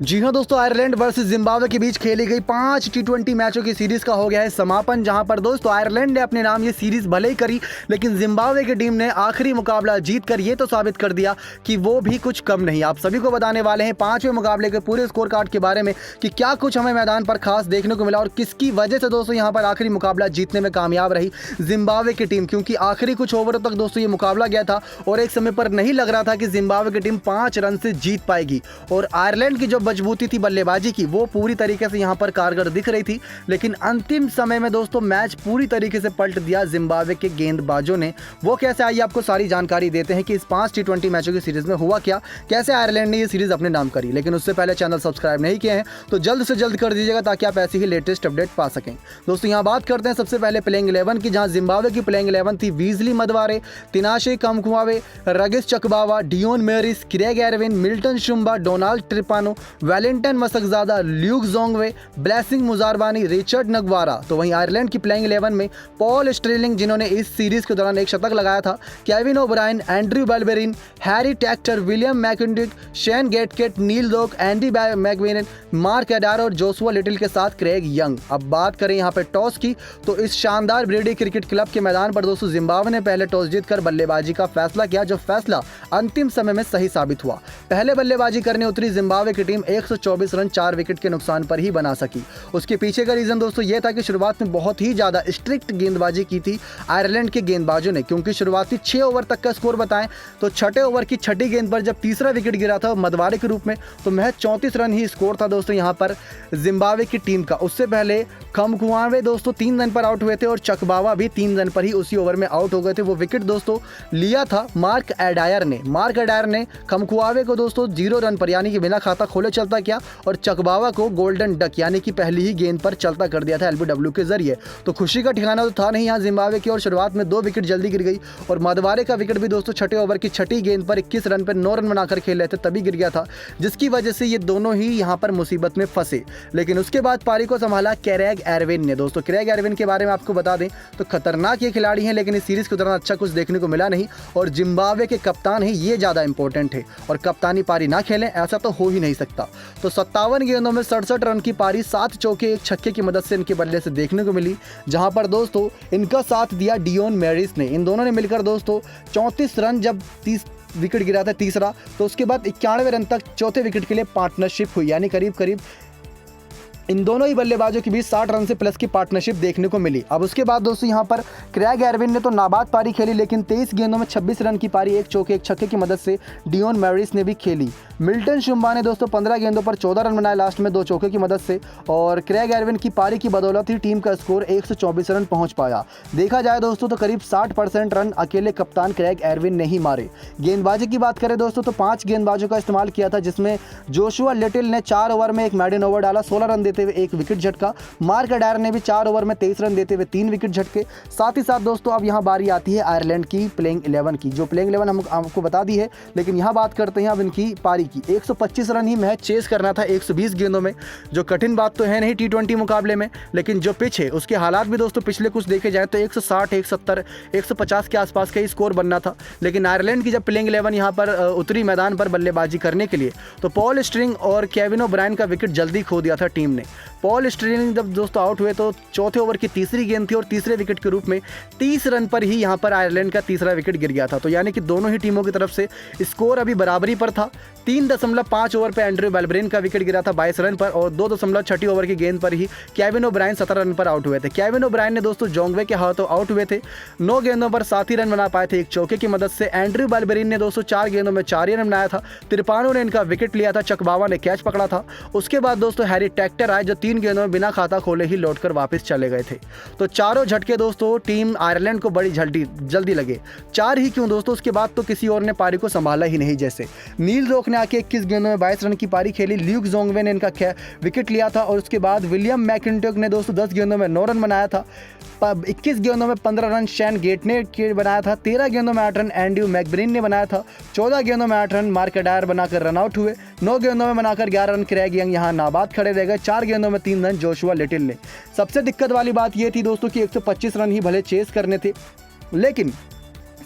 जी हाँ दोस्तों, Ireland versus Zimbabwe के बीच खेली गई 5 टी20 मैचों की सीरीज का हो गया है समापन। जहां पर दोस्तों आयरलैंड ने अपने नाम ये सीरीज भले ही करी, लेकिन जिम्बाब्वे की टीम ने आखिरी मुकाबला जीतकर ये तो साबित कर दिया कि वो भी कुछ कम नहीं। आप सभी को बताने वाले हैं 5वें मुकाबले के पूरे स्कोर कार्ड के बारे में कि क्या कुछ हमें मैदान पर खास देखने को मिला और किसकी वजह से दोस्तों यहाँ पर आखिरी मुकाबला जीतने में कामयाब रही जिम्बाब्वे की टीम। क्योंकि आखिरी कुछ ओवरों तक दोस्तों ये मुकाबला गया था और एक समय पर नहीं लग रहा था कि जिम्बाब्वे की टीम 5 रन से जीत पाएगी और आयरलैंड की जो मजबूती थी बल्लेबाजी की वो पूरी तरीके से यहाँ पर कारगर दिख रही थी। लेकिन अंतिम समय में दोस्तों मैच पूरी तरीके से पलट दिया जिम्बाब्वे के गेंदबाजों ने। वो कैसे, आइए आपको सारी जानकारी देते हैं कि इस 5 टी20 मैचों की सीरीज में हुआ क्या, कैसे आयरलैंड ने ये सीरीज अपने नाम करी। लेकिन उससे पहले चैनल सब्सक्राइब नहीं किए हैं तो जल्द से जल्द कर दीजिएगा ताकि आप ऐसी ही लेटेस्ट अपडेट पा सकें। दोस्तों यहाँ बात करते हैं सबसे पहले प्लेइंग 11 की, जहां जिम्बाब्वे की प्लेइंग 11 थी Wessly Madhevere, Tinashe Kamunhukamwe, Regis Chakabva, Dion Myers, Craig Ervine, Milton Shumba, Donald Tiripano, Wellington Masakadza, Luke Jongwe, Blessing Muzarabani, Richard Ngarava. तो वहीं आयरलैंड की प्लेइंग 11 में पॉल स्ट्रेलिंग जिन्होंने इस सीरीज के दौरान एक शतक लगाया था, Kevin O'Brien, Andrew Balbirnie, Harry Tector, William McClintock, Shane Getkate, Neil Rock, Andy मैकवेनन, mark एडार और जोसुआ लिटिल के साथ क्रेग यंग। अब बात करें यहाँ पर टॉस की तो इस शानदार ब्रेडी क्रिकेट क्लब के मैदान पर दोस्तों जिम्बाब्वे ने पहले टॉस जीतकर बल्लेबाजी का फैसला किया, जो फैसला अंतिम समय में सही साबित हुआ। पहले बल्लेबाजी करने उतरी जिम्बाब्वे की टीम 124 रन 4 विकेट के नुकसान पर ही बना सकी। उसके पीछे का रीजन दोस्तों यह था कि शुरुआत में बहुत ही ज्यादा स्ट्रिक्ट गेंदबाजी की थी आयरलैंड के गेंदबाजों ने। क्योंकि शुरुआती 6 ओवर तक का स्कोर बताएं तो छठे ओवर की छठी गेंद पर जब तीसरा विकेट गिरा था मदवारे के रूप में तो महज 34 रन ही स्कोर था दोस्तों यहाँ पर जिम्बाब्वे की टीम का। उससे पहले खमकुआवे दोस्तों 3 रन पर आउट हुए थे और चकबावा भी 3 रन पर ही उसी ओवर में आउट हो गए थे। वो विकेट दोस्तों लिया था मार्क एडायर ने खमकुआवे को दोस्तों 0 रन पर यानी कि बिना खाता खोले चलता किया और चकबावा को गोल्डन डक यानी कि पहली ही गेंद पर चलता कर दिया था एलबीडब्ल्यू के जरिए। तो खुशी का ठिकाना तो था नहीं यहाँ जिम्बाब्वे की और शुरुआत में 2 विकेट जल्दी गिर गई और मदवारे का विकेट भी दोस्तों छठे ओवर की छठी गेंद पर 21 रन पर 9 रन बनाकर खेल रहे थे तभी गिर गया था, जिसकी वजह से ये दोनों ही यहाँ पर मुसीबत में फंसे। लेकिन उसके बाद पारी को संभाला क्रेग एरविन ने। दोस्तों क्रेग एरविन के बारे में आपको बता दें तो खतरनाक ये खिलाड़ी हैं, लेकिन इस सीरीज के दौरान अच्छा कुछ देखने को मिला नहीं और जिम्बाब्वे के कप्तान है ये ज़्यादा इंपॉर्टेंट है और कप्तानी पारी ना खेलें ऐसा तो हो ही नहीं सकता। तो 57 गेंदों में 67 रन की पारी 7 चौके 1 छक्के की मदद से इनके बल्ले से देखने को मिली, जहां पर दोस्तों इनका साथ दिया डियोन मेरिस ने। इन दोनों ने मिलकर दोस्तों 34 रन जब 30 विकेट गिरा था तीसरा तो उसके बाद 91 रन तक चौथे विकेट के लिए पार्टनरशिप हुई, यानी करीब करीब इन दोनों ही बल्लेबाजों के बीच 60 रन से प्लस की पार्टनरशिप देखने को मिली। अब उसके बाद दोस्तों यहाँ पर क्रेग एरविन ने तो नाबाद पारी खेली, लेकिन 23 गेंदों में 26 रन की पारी 1 चौके 1 छक्के की मदद से डियोन मेरिस ने भी खेली। मिल्टन शुम्बा ने दोस्तों 15 गेंदों पर 14 रन बनाए लास्ट में 2 चौके की मदद से और क्रेग एरविन की पारी की बदौलत ही टीम का स्कोर 124 रन पहुंच पाया। देखा जाए दोस्तों तो करीब 60% रन अकेले कप्तान क्रेग एरविन ने ही मारे। गेंदबाजी की बात करें दोस्तों तो 5 गेंदबाजों का इस्तेमाल किया था, जिसमें जोशुआ लिटिल ने 4 ओवर में 1 मैडन ओवर डाला, 16 रन देते हुए 1 विकेट झटका। मार्क एडायर ने भी 4 ओवर में 23 रन देते हुए 3 विकेट झटके। साथ ही साथ दोस्तों अब यहाँ बारी आती है आयरलैंड की प्लेइंग 11 की, जो प्लेइंग 11 हम आपको बता दी है, लेकिन यहाँ बात करते हैं अब इनकी पारी की। 125 रन ही मैच चेस करना था 120 गेंदों में, जो कठिन बात तो है नहीं टी20 मुकाबले में, लेकिन जो पिच है उसके हालात भी दोस्तों पिछले कुछ देखे जाए तो 160, 170, 150 के आसपास का ही स्कोर बनना था। लेकिन आयरलैंड की जब प्लेइंग 11 यहाँ पर उतरी मैदान पर बल्लेबाजी करने के लिए तो पॉल स्ट्रिंग और केविन ओब्रायन का विकेट जल्दी खो दिया था टीम ने। पॉल स्ट्रेलिंग जब दोस्तों आउट हुए तो चौथे ओवर की तीसरी गेंद थी और तीसरे विकेट के रूप में 30 रन पर ही यहाँ पर आयरलैंड का तीसरा विकेट गिर गया था। तो यानी कि दोनों ही टीमों की तरफ से स्कोर अभी बराबरी पर था। 3.5 ओवर पर एंड्रयू बेलबेरिन का विकेट गिरा था 22 रन पर और 2.6 ओवर की गेंद पर ही केविन ओब्रायन 17 रन पर आउट हुए थे। केविन ओब्रायन ने दोस्तों जोंगवे के हाथों आउट हुए थे, 9 गेंदों पर 7 ही रन बना पाए थे 1 चौके की मदद से। एंड्रयू बेलबेरिन ने दोस्तों 4 गेंदों में 4 ही रन बनाया था। तिरपानो ने इनका विकेट लिया था, चकबावा ने कैच पकड़ा था। उसके बाद दोस्तों हैरी टैक्टर आए जो 3 गेंदों में बिना खाता खोले ही लौटकर वापस चले गए थे। तो चारों झटके दोस्तों टीम आयरलैंड को बड़ी जल्दी लगे। 4 ही क्यों दोस्तों, उसके बाद तो किसी और ने पारी को संभाला ही नहीं। जैसे नील डोक ने आके 21 गेंदों में 22 रन की पारी खेली, ल्यूक जोंगवे ने इनका विकेट लिया था और उसके बाद विलियम मैकिंटिक ने दोस्तों 10 गेंदों में 9 रन बनाया था। 21 गेंदों में 15 रन शेन गेट ने बनाया था। 13 गेंदों में 8 रन एंड्रयू मैकब्रेन ने बनाया था। 14 गेंदों में 8 रन मार्क एडायर बनाकर रन आउट हुए। 9 गेंदों में बनाकर 11 रन क्रेग यंग यहाँ नाबाद खड़े रह गए। 4 गेंदों में 3 रन जोशुआ लिटिल ने। सबसे दिक्कत वाली बात यह थी दोस्तों कि 125 रन ही भले चेस करने थे, लेकिन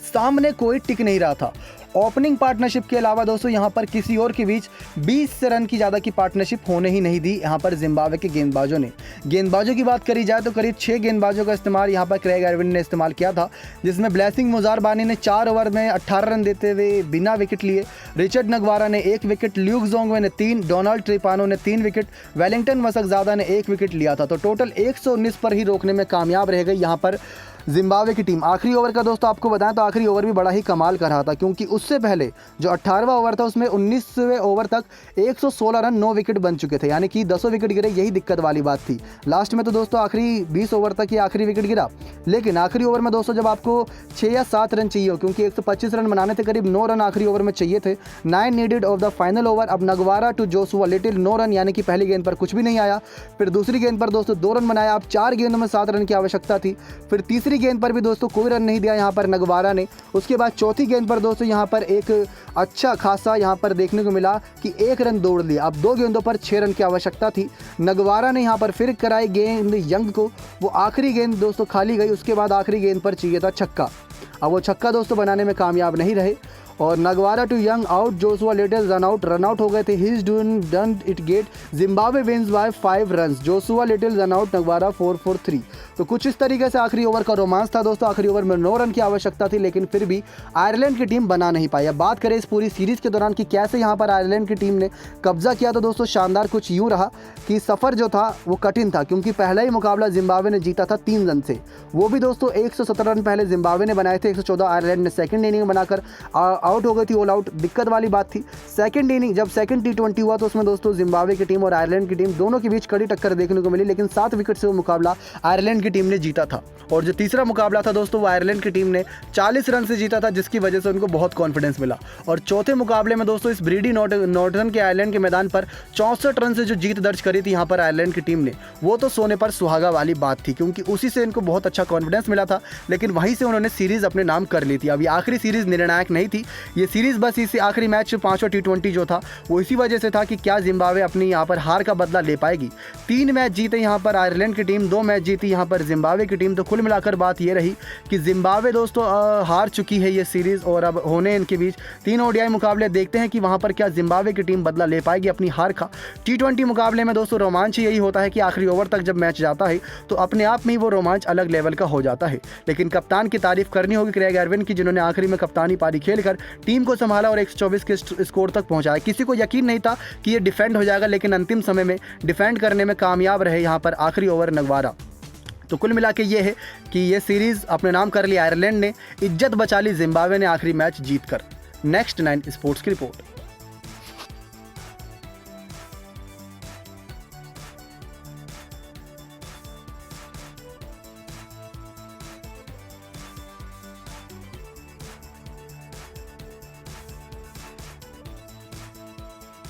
सामने कोई टिक नहीं रहा था ओपनिंग पार्टनरशिप के अलावा दोस्तों यहाँ पर किसी और के बीच 20 रन की ज़्यादा की पार्टनरशिप होने ही नहीं दी यहाँ पर जिम्बाब्वे के गेंदबाजों ने। गेंदबाजों की बात करी जाए तो करीब 6 गेंदबाजों का इस्तेमाल यहाँ पर क्रेग एरविन ने इस्तेमाल किया था, जिसमें ब्लेसिंग मुजारबानी ने 4 ओवर में 18 रन देते हुए बिना विकेट लिए, रिचर्ड नगवारा ने 1 विकेट, ल्यूक जोंगवे ने 3, डोनाल्ड ट्रिपानो ने 3 विकेट, वेलिंगटन वसकजादा ने 1 विकेट लिया था। तो टोटल 119 पर ही रोकने में कामयाब रह गई यहाँ पर जिम्बाब्वे की टीम। आखिरी ओवर का दोस्तों आपको बताएं तो आखिरी ओवर भी बड़ा ही कमाल कर रहा था, क्योंकि उससे पहले जो 18वां ओवर था उसमें 19वें ओवर तक 116 रन 9 विकेट बन चुके थे, यानी कि 10 विकेट गिरे, यही दिक्कत वाली बात थी। लास्ट में तो दोस्तों आखिरी 20 ओवर तक ही आखिरी विकेट गिरा, लेकिन आखिरी ओवर में दोस्तों जब आपको 6 या 7 रन चाहिए हो, क्योंकि 125 रन बनाने थे, करीब 9 रन आखिरी ओवर में चाहिए थे, 9 needed off the final over. अब नगवारा टू जोसुआ लिटिल 9 रन, यानी कि पहली गेंद पर कुछ भी नहीं आया, फिर दूसरी गेंद पर दोस्तों 2 रन बनाया। अब 4 गेंदों में 7 रन की आवश्यकता थी, फिर तीसरी गेंद पर भी दोस्तों कोई रन नहीं दिया यहाँ पर नगवारा ने। उसके बाद चौथी गेंद पर दोस्तों यहाँ पर एक अच्छा खासा यहाँ पर देखने को मिला कि 1 रन दौड़ लिया। अब 2 गेंदों पर 6 रन की आवश्यकता थी। नगवारा ने यहाँ पर फिर कराई गेंद यंग को, वो आखिरी गेंद दोस्तों खाली गई। उसके बाद आखिरी गेंद पर चाहिए था छक्का, अब वो छक्का दोस्तों बनाने में कामयाब नहीं रहे और Ngarava to Young out, Joshua Little run out हो गए थे। He is done it get, Zimbabwe wins by 5 runs, Joshua Little run out, Ngarava 4 for 3। तो कुछ इस तरीके से आखिरी ओवर का रोमांस था दोस्तों। आखिरी ओवर में 9 रन की आवश्यकता थी, लेकिन फिर भी आयरलैंड की टीम बना नहीं पाई। अब बात करें इस पूरी सीरीज़ के दौरान कि कैसे यहाँ पर आयरलैंड की टीम ने कब्जा किया, तो दोस्तों शानदार कुछ यूँ रहा कि सफ़र जो था वो कठिन था, क्योंकि पहला ही मुकाबला जिम्बाब्वे ने जीता था 3 रन से, वो भी दोस्तों 117 रन पहले जिम्बाब्वे ने बनाए थे, 114 आयरलैंड ने सेकंड इनिंग बनाकर आउट हो गई थी, ऑल आउट। दिक्कत वाली बात थी सेकंड इनिंग, जब सेकंड T20 हुआ तो उसमें दोस्तों जिम्बाब्वे की टीम और आयरलैंड की टीम दोनों के बीच कड़ी टक्कर देखने को मिली, लेकिन 7 विकेट से वो मुकाबला आयरलैंड की टीम ने जीता था। और जो तीसरा मुकाबला था दोस्तों वो आयरलैंड की टीम ने 40 रन से जीता था, जिसकी वजह से उनको बहुत कॉन्फिडेंस मिला। और चौथे मुकाबले में दोस्तों इस ब्रीडी नॉर्टन के आयरलैंड के मैदान पर 64 रन से जो जीत दर्ज करी थी यहाँ पर आयरलैंड की टीम ने, वो तो सोने पर सुहागा वाली बात थी, क्योंकि उसी से इनको बहुत अच्छा कॉन्फिडेंस मिला था। लेकिन वहीं से उन्होंने सीरीज़ अपने नाम कर ली थी। अब ये आखिरी सीरीज़ निर्णायक नहीं थी, ये सीरीज़ बस इसी आखिरी मैच 5वां T20 जो था वो इसी वजह से था कि क्या जिम्बाब्वे अपनी यहाँ पर हार का बदला ले पाएगी। 3 मैच जीते यहाँ पर आयरलैंड की टीम, 2 मैच जीती यहाँ पर जिम्बाब्वे की टीम। तो कुल मिलाकर बात ये रही कि जिम्बाब्वे दोस्तों हार चुकी है ये सीरीज़, और अब होने इनके बीच 3 ODI मुकाबले। देखते हैं कि वहाँ पर क्या जिम्बाब्वे की टीम बदला ले पाएगी अपनी हार का। T20 मुकाबले में दोस्तों रोमांच यही होता है कि आखिरी ओवर तक जब मैच जाता है तो अपने आप में ही वो रोमांच अलग लेवल का हो जाता है। लेकिन कप्तान की तारीफ करनी होगी क्रेग एरविन की, जिन्होंने आखिरी में कप्तानी पारी खेलकर टीम को संभाला और 124 के स्कोर तक पहुंचाया। किसी को यकीन नहीं था कि ये डिफेंड हो जाएगा, लेकिन अंतिम समय में डिफेंड करने में कामयाब रहे यहाँ पर आखिरी ओवर नगवारा। तो कुल मिला के ये है कि ये सीरीज़ अपने नाम कर ली आयरलैंड ने, इज्जत बचा ली जिम्बाब्वे ने आखिरी मैच जीतकर। नेक्स्ट 9 स्पोर्ट्स की रिपोर्ट।